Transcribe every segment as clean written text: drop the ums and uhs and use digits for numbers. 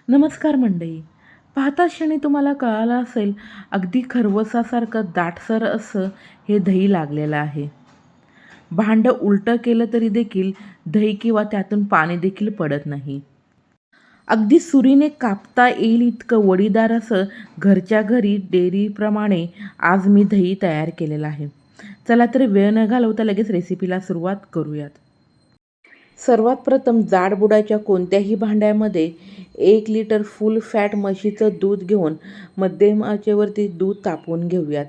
नमस्कार मंडळी. पाहता क्षणी तुम्हाला कळालं असेल, अगदी खरवसासारखं दाटसर असं हे दही लागलेलं आहे. भांडं उलटं केलं तरी देखील दही किंवा त्यातून पाणी देखील पडत नाही. अगदी सुरीने कापता येईल इतकं वडीदार असं घरच्या घरी डेअरीप्रमाणे आज मी दही तयार केलेलं आहे. चला तर वेळ न घालवता लगेच रेसिपीला सुरुवात करूयात. सर्वात प्रथम जाड बुडाच्या कोणत्याही भांड्यामध्ये 1 लिटर फुल फॅट म्हशीचं दूध घेऊन मध्यम आचेवरती दूध तापवून घेऊयात.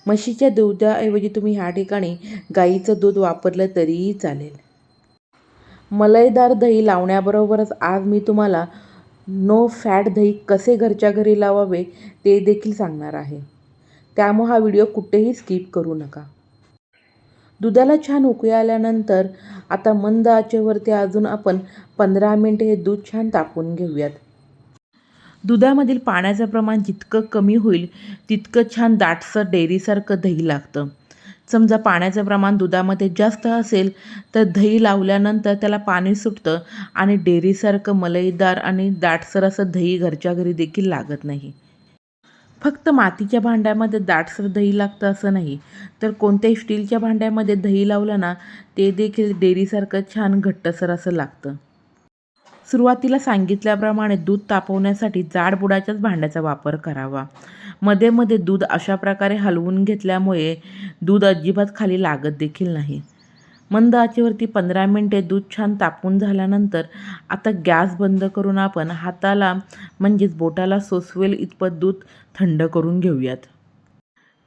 म्हशीच्या दुधाऐवजी तुम्ही ह्या ठिकाणी गाईचं दूध वापरलं तरीही चालेल. मलईदार दही लावण्याबरोबरच आज मी तुम्हाला नो फॅट दही कसे घरच्या घरी लावावे ते देखील सांगणार आहे. त्यामुळे हा व्हिडिओ कुठेही स्किप करू नका. दुधाला छान उकळी आल्यानंतर आता मंद आचेवरती अजून आपण 15 मिनिटे हे दूध छान तापवून घेऊयात. दुधामधील पाण्याचं प्रमाण जितकं कमी होईल तितकं छान दाटसर डेअरीसारखं दही लागतं. समजा पाण्याचं प्रमाण दुधामध्ये जास्त असेल तर दही लावल्यानंतर त्याला पाणी सुटतं आणि डेअरीसारखं मलईदार आणि दाटसर असं दही घरच्या घरी देखील लागत नाही. फक्त मातीच्या भांड्यामध्ये दाटसर दही लागतं असं नाही, तर कोणत्याही स्टीलच्या भांड्यामध्ये दही लावलं ना ते देखील डेअरीसारखं छान घट्टसर असं लागतं. सुरुवातीला सांगितल्याप्रमाणे दूध तापवण्यासाठी जाड बुडाच्याच भांड्याचा वापर करावा. मध्ये मध्ये दूध अशा प्रकारे हलवून घेतल्यामुळे दूध अजिबात खाली लागत देखील नाही. मंद आचेवरती 15 मिनिटे दूध छान तापवून झाल्यानंतर आता गॅस बंद करून आपण हाताला म्हणजेच बोटाला सोसवेल इतपत दूध थंड करून घेऊयात.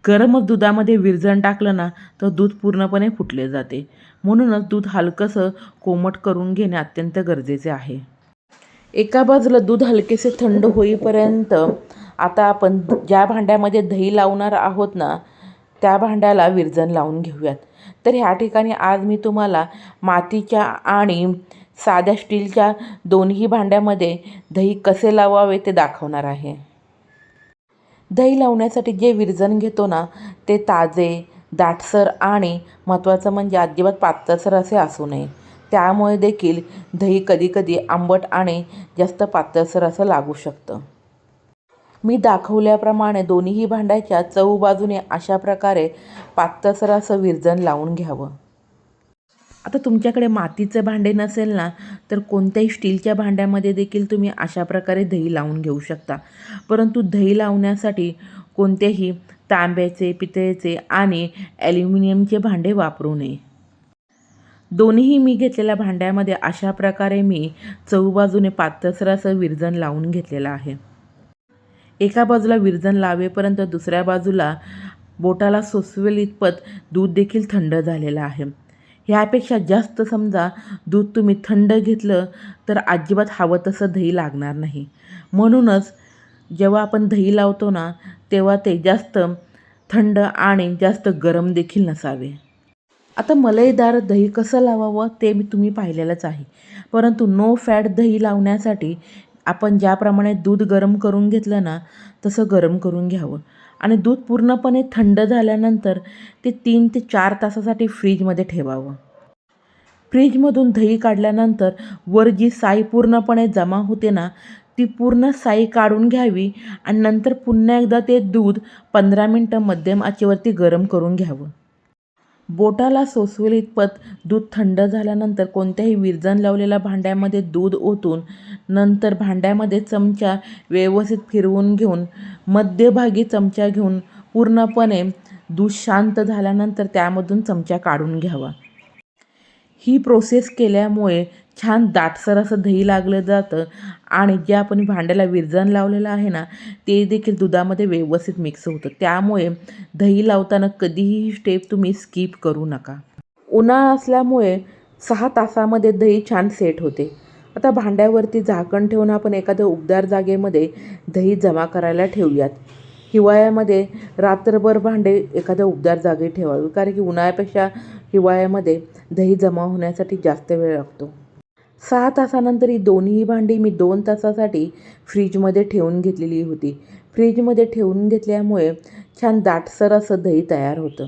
गरम दुधामध्ये विरजण टाकलं ना तर दूध पूर्णपणे फुटले जाते. म्हणूनच दूध हलकंसं कोमट करून घेणे अत्यंत गरजेचे आहे. एका बाजूला दूध हलकेसे थंड होईपर्यंत आता आपण ज्या भांड्यामध्ये दही लावणार आहोत ना त्या भांड्याला विरजण लावून घेऊयात. तर ह्या ठिकाणी आज मी तुम्हाला मातीच्या आणि साध्या स्टीलच्या दोन्ही भांड्यामध्ये दही कसे लावावे ते दाखवणार आहे. दही लावण्यासाठी जे विरजण घेतो ना ते ताजे, दाटसर आणि महत्त्वाचं म्हणजे अजिबात पातळसर असे असू नये. त्यामुळे देखील दही कधीकधी आंबट आणि जास्त पातळसर असं लागू शकतं. मी दाखवल्याप्रमाणे दोन्हीही भांड्याच्या चहूबाजूने अशा प्रकारे पातळसर असं विरजण लावून घ्यावं. आता तुमच्याकडे मातीचं भांडे नसेल ना तर कोणत्याही स्टीलच्या भांड्यामध्ये देखील तुम्ही अशा प्रकारे दही लावून घेऊ शकता. परंतु दही लावण्यासाठी कोणतेही तांब्याचे, पितळेचे आणि ॲल्युमिनियमचे भांडे वापरू नये. दोन्हीही मी घेतलेल्या भांड्यामध्ये अशा प्रकारे मी चहूबाजूने पातळसर असं विरजण लावून घेतलेलं आहे. एका बाजूला विरजण लावेपर्यंत दुसऱ्या बाजूला बोटाला सोसवेल इतपत दूध देखील थंड झालेलं आहे. ह्यापेक्षा जास्त समजा दूध तुम्ही थंड घेतलं तर अजिबात हवं तसं दही लागणार नाही. म्हणूनच जेव्हा आपण दही लावतो ना तेव्हा ते जास्त थंड आणि जास्त गरम देखील नसावे. आता मलईदार दही कसं लावावं ते तुम्ही पाहिलेलंच आहे. परंतु नो फॅट दही लावण्यासाठी आपण ज्याप्रमाणे दूध गरम करून घेतलं ना तसं गरम करून घ्यावं आणि दूध पूर्णपणे थंड झाल्यानंतर ते 3 ते 4 तासासाठी फ्रीजमध्ये ठेवावं. फ्रीजमधून दही काढल्यानंतर वर जी साई पूर्णपणे जमा होते ना ती पूर्ण साई काढून घ्यावी आणि नंतर पुन्हा एकदा ते दूध 15 मिनटं मध्यम आचेवरती गरम करून घ्यावं. बोटाला सोसवेल इतपत दूध थंड झाल्यानंतर कोणत्याही विरजण लावलेल्या भांड्यामध्ये दूध ओतून नंतर भांड्यामध्ये चमचा व्यवस्थित फिरवून घेऊन मध्यभागी चमचा घेऊन पूर्णपणे दूध शांत झाल्यानंतर त्यामधून चमचा काढून घ्यावा. ही प्रोसेस केल्यामुळे छान दाटसर असं दही लागलं जातं आणि जे आपण भांड्याला विरजण लावलेलं आहे ना ते देखील दुधामध्ये व्यवस्थित मिक्स होतं. त्यामुळे दही लावताना कधीही ही स्टेप तुम्ही स्किप करू नका. उन्हाळा असल्यामुळे 6 तासामध्ये दही छान सेट होते. आता भांड्यावरती झाकण ठेवून आपण एखाद्या उबदार जागेमध्ये दही जमा करायला ठेवूयात. हिवाळ्यामध्ये रात्रभर भांडे एखाद्या उबदार जागी ठेवावे कारण की उन्हाळ्यापेक्षा हिवाळ्यामध्ये दही जमा होण्यासाठी जास्त वेळ लागतो. 6 तासानंतर ही दोन्ही भांडी मी 2 तासासाठी फ्रीजमध्ये ठेवून घेतलेली होती. फ्रीजमध्ये ठेवून घेतल्यामुळे छान दाटसर असं दही तयार होतं.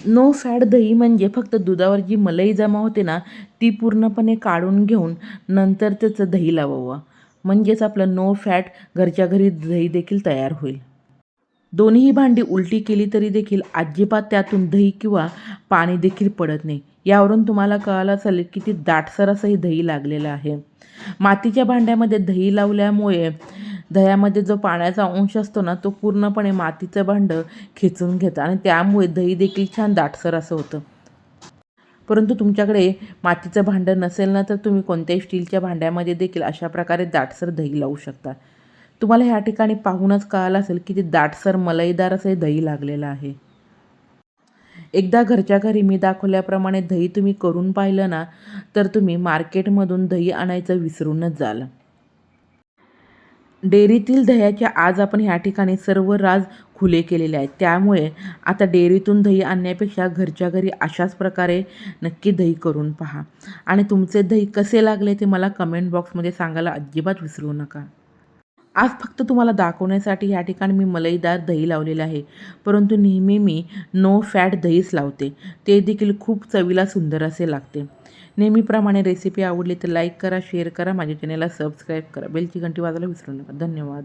नो फॅट दही म्हणजे फक्त दुधावर जी मलई जमा होते ना ती पूर्णपणे काढून घेऊन नंतर त्याचं दही लावावं. म्हणजेच आपलं नो फॅट घरच्या घरी दही देखील तयार होईल. दोन्हीही भांडी उलटी केली तरी देखील अजिबात त्यातून दही किंवा पाणी देखील पडत नाही. यावरून तुम्हाला कळालं असेल किती दाटसर असं हे दही लागलेलं आहे. मातीच्या भांड्यामध्ये दही लावल्यामुळे दह्यामध्ये जो पाण्याचा अंश असतो ना, तो पूर्णपणे मातीचं भांडं खेचून घेतं आणि त्यामुळे दही देखील छान दाटसर असं होतं. परंतु तुमच्याकडे मातीचं भांडं नसेल ना, तर तुम्ही कोणत्याही स्टीलच्या भांड्यामध्ये देखील अशा प्रकारे दाटसर दही लावू शकता. तुम्हाला ह्या ठिकाणी पाहूनच कळालं असेल किती दाटसर मलईदार असं हे दही लागलेलं आहे. एकदा घरच्या घरी मी दाखवल्याप्रमाणे दही तुम्ही करून पाहिलं ना, तर तुम्ही मार्केटमधून दही आणायचं विसरूनच जाल. डेअरीतील दह्याचे आज आपण ह्या ठिकाणी सर्व राज खुले केलेले आहेत. त्यामुळे आता डेअरीतून दही आणण्यापेक्षा घरच्या घरी अशाच प्रकारे नक्की दही करून पहा आणि तुमचे दही कसे लागले ते मला कमेंट बॉक्समध्ये सांगायला अजिबात विसरू नका. आज फक्त तुम्हाला दाखवण्यासाठी या ठिकाणी मी मलईदार दही लावलेलं आहे. परंतु नेहमी मी नो फॅट दहीच लावते. ते देखील खूप चवीला सुंदर असे लागते. नेहमीप्रमाणे रेसिपी आवडली तर लाईक करा, शेअर करा, माझ्या चॅनलला सबस्क्राईब करा, बेलची घंटी वाजवायला विसरू नका. धन्यवाद.